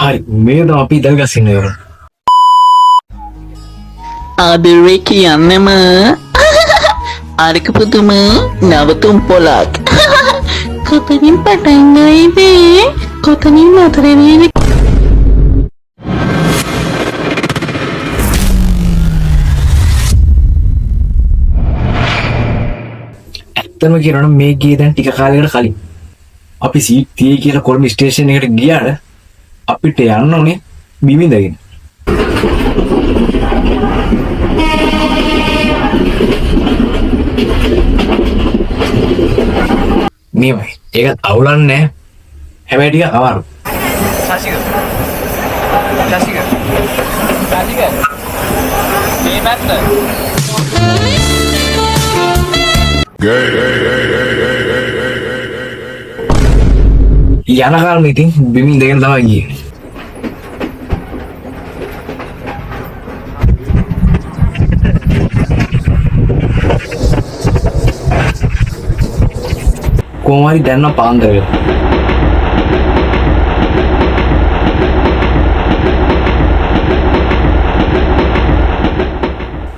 හරි මේ තමයි අපි ඉදල් ගස්සින්න ඉවර. ආදරේ කියන්නම අරක පුදුම නවතුම් පොලක් කොතනින් පටන් ගයිද කොතනින් නතර වෙයිද ඇත්තම කියනවනම් මේ ගියේ දැන් ටික කාලයකට කලින් අපි සීට් 30 කියලා කොළඹ ස්ටේෂන් එකට ගියාට අපිට යන්න ඕනේ බිමින්දගෙන. මේවයි ඒකත් අවුලන්නේ නැහැ. හැබැයි ටික අමාරු. Sasiga. මේ මැත්ත. යන කාලෙ ඉතින් බිමින්දගෙන තමයි ගියේ. කොහොම හරි දැන් නම් පාන්දර වෙලා.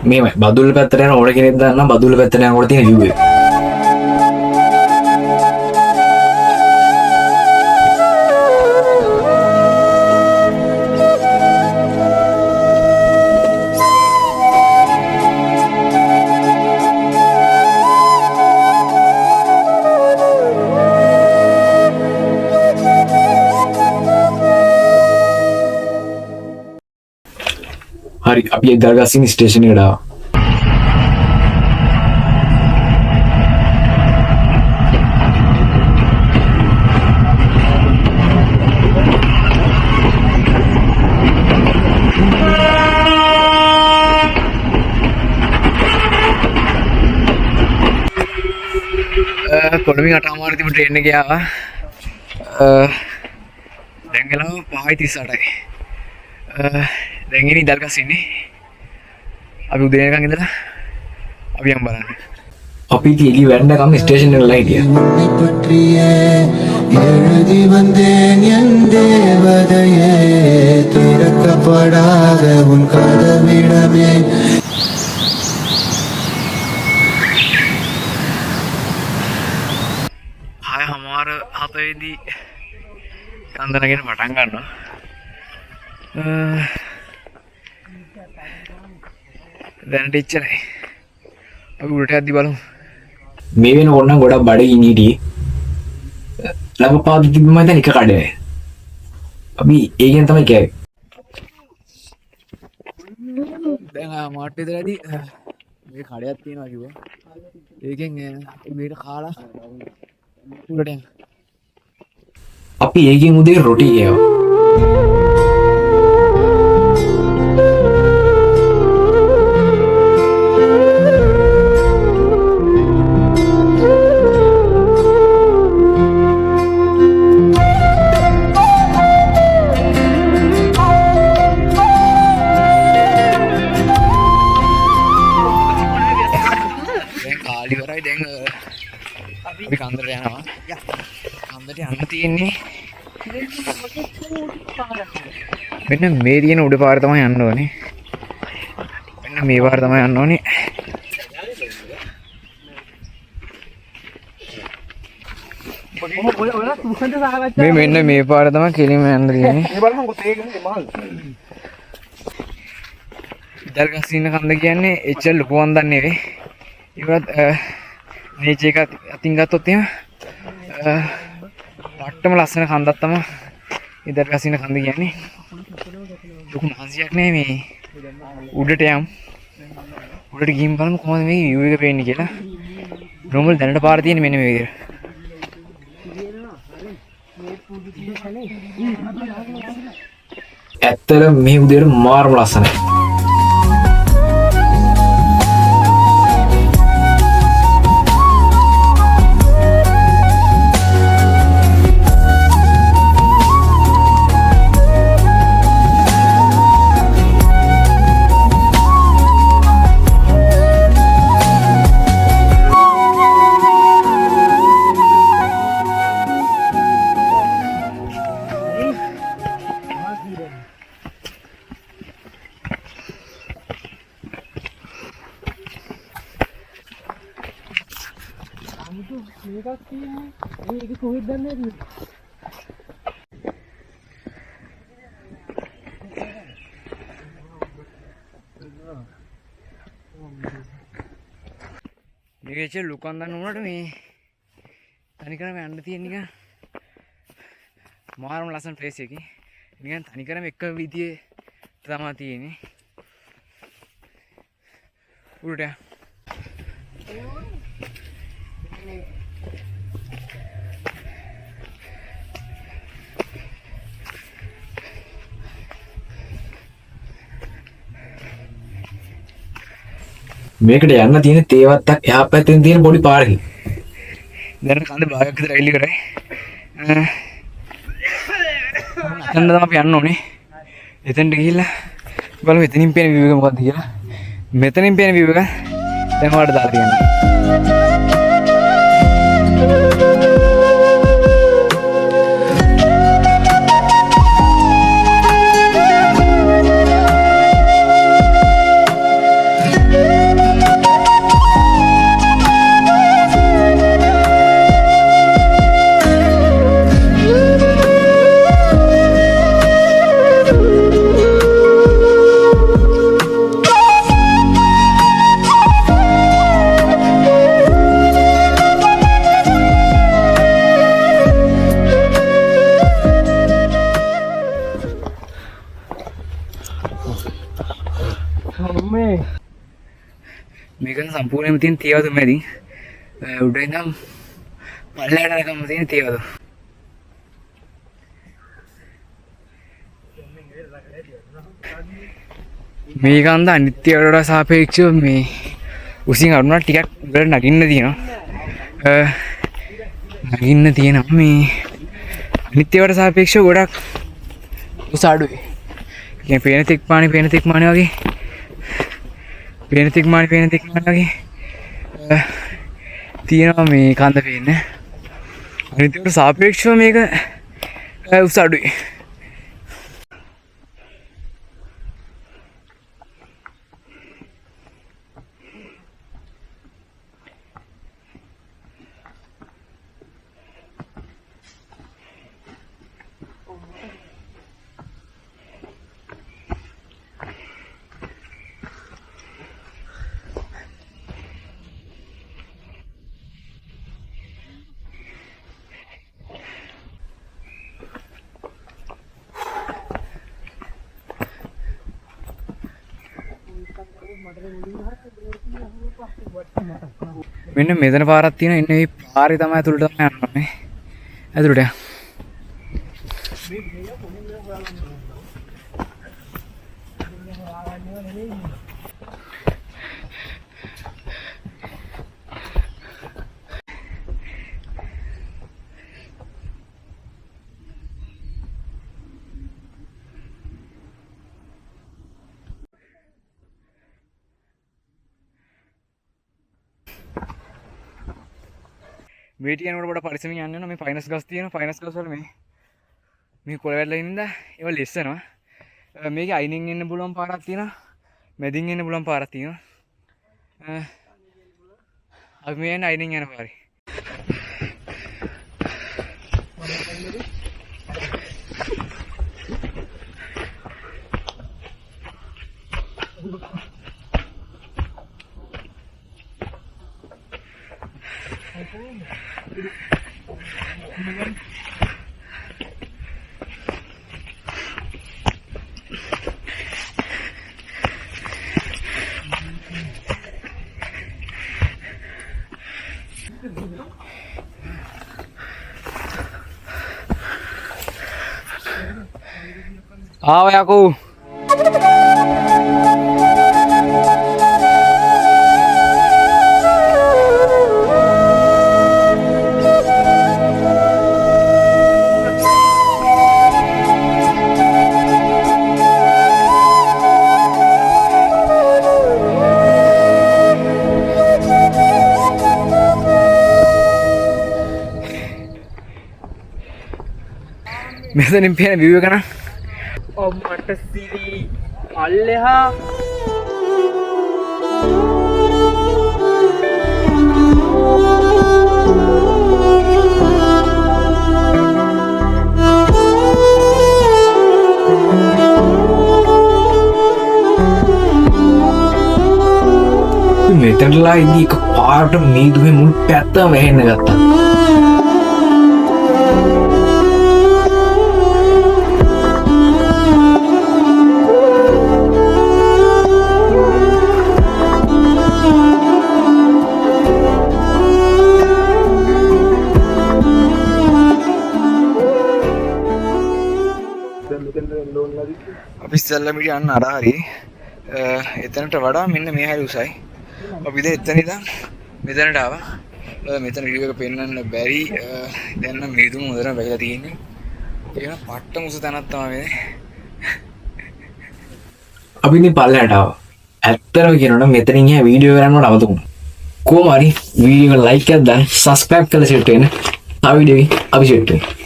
මේවයි බදුල්ල පැත්තට යන ඕන කෙනෙක් දන්නා බදුල්ල පැත්තට යනකොට තියෙන view එක. හරි අපි ඉදල්ගස්සින් ස්ටේෂන් එකට ආවා. කොළඹින් 8:00 තිබුණු ට්‍රේන් එකේ ආවා. දැන් ගලව 5:38යි. දැන් ඉන්නේ ඉදල්ගස්සින්නේ. අපි උදේ වෙනකන් ඉඳලා අපි යම් බලන්න. අපි ඉතින් වැඩනකම් ස්ටේෂන් එකේ හිටියා. உன்னை பற்றியே எழுதி வந்தேன் என் தேவதையே திறக்கப்படாத உன் கதவிடமே ආය හමාර 7 කන්දනගෙන පටන් ගන්නවා. දැනට ඉච්චරයි. අපි උඩට යද්දි බලමු. මේ වෙනකොට නම් ගොඩක් බඩගිනි හිටියේ. ලබපාදු තිබ්බම දැන් එක කඩේ. අපි ඒකෙන් තමයි කෑවේ. දැන් මාට් විතරදී මේ කඩයක් තියෙනවා කිව්වා. ඒකෙන් මේක කාලා උඩට යන්න. අපි ඒකෙන් උදේ රොටි කෑවා. ඉවරයි දැන් අපි කන්දරට යනවා. කන්දරට යන්න තියෙන්නේ මෙන්න මේ තියෙන උඩ පාර තමයි යන්න ඕනේ. මෙන්න මේ පාර තමයි යන්න ඕනේ. මේ මෙන්න මේ පාර තමයි කෙලින්ම යන්න තියෙන්නේ. ඉදල්ගස්සින්න කන්ද කියන්නේ එච්චර ලොකු වන්දක් නෙවෙයි. ඉවත් මේච එක අතින් ගත්තොත් එහෙම පට්ටම ලස්සන කන්දක් තමයි ඉදල්ගස්සින්න කන්ද කියන්නේ. ලොකු මහන්සියක් නෑ මේ උඩට යම්. උඩට ගිහින් බලමු කොහොමද මේ view එක පේන්නේ කියලා. නෝමල් දැනට පාර තියෙන්නේ මෙන්න මේ විදිහට. ඇත්තට මේ උදේට මාරම ලස්සනයි. මේක ඇච ලුකන් දන්න උනට මේ තනිකරම යන්න තියෙන නිකන් මාරම ලස්සන ප්ලේස් එකේ නිකන් තනිකරම එක විදියේ තමයි තියෙන්නේ උඩට මේකට යන්න තියෙන තේවත්තක් එහා පැත්තෙන් තියෙන පොඩි පාරකින්. දැන් කන්ද භාගයක් විතර ඇවිල්ලි කරේ. අතන තමයි අපි යන්න ඕනේ. එතනට ගිහිල්ලා බලමු එතනින් පේන view එක මොකක්ද කියලා. මෙතනින් පේන view එක දැන් ඔයාලට දාලා තියන්න. මේක සම්පූර්ණයෙන්ම තියෙන තියවද මැදින් උඩ ඉඳන් පල්ලයට යනකම් තියෙන තියවද මේක අන්ද අනිත්‍යයට වඩා සාපේක්ෂව මේ උසින් අරුණා ටිකක් උඩට නගින්න තියෙනවා මේ අනිත්‍යයට සාපේක්ෂව ගොඩක් උස අඩුයි කියන්නේ පේන තෙක් මානේ වගේ පේන තෙක් මානේ වගේ තියෙනවා මේ කන්ද පේන්නේ අනිත්‍යයට සාපේක්ෂව මේක උස අඩුයි මෙන්න මෙතන පාරක් තියෙනවා ඉන්නේ මේ පාරේ තමයි ඇතුළට තමයි යන්න ඕනේ ඇතුළට මේටි යනකොට පොඩ පරිස්සමින් යන්න ඕන මේ ෆයිනස් ගස් තියෙනවා ෆයිනස් ගස් වල මේ කොළ වැටලා ඉඳලා ඒව ලෙස්සනවා මේකේ අයිනෙන් එන්න පුළුවන් පාරක් තියෙනවා මැදින් එන්න පුළුවන් පාරක් තියෙනවා අපි මේ යන්නේ අයිනෙන් යන පාරේ आओ याकू මෙතනින් පේන view එක නම් මට සිරි අල්ලෙහා මෙතනලා ඉදී එක පාට මීදුමේ මුළු පැත්තම වැහෙන්න ගත්තා. අපි ඉස්සෙල්ලා මිඩි යන්න අර හරි එතනට වඩා මෙන්න මේ හැරි උසයි. අපි දැන් එතන ඉඳන් මෙතනට ආවා. මෙතන වීඩියෝ එක පෙන්වන්න බැරි දැන් නම් මිදුම හොඳට වැහිලා තියෙන්නේ. ඒක පට්ටම උස තැනක් තමයි මේ. අපි ඉතින් පල්ලෙහාට ආවා. ඇත්තටම කියනොත් මෙතනින් එහා වීඩියෝ කරන්නවට අවතුණා. කොහොම හරි වීඩියෝ එක ලයික් එකක් දාන්න, සබ්ස්ක්‍රයිබ් කරලා සෙට් වෙන්න. ආ වීඩියෝ එක අපි සෙට් වෙනවා.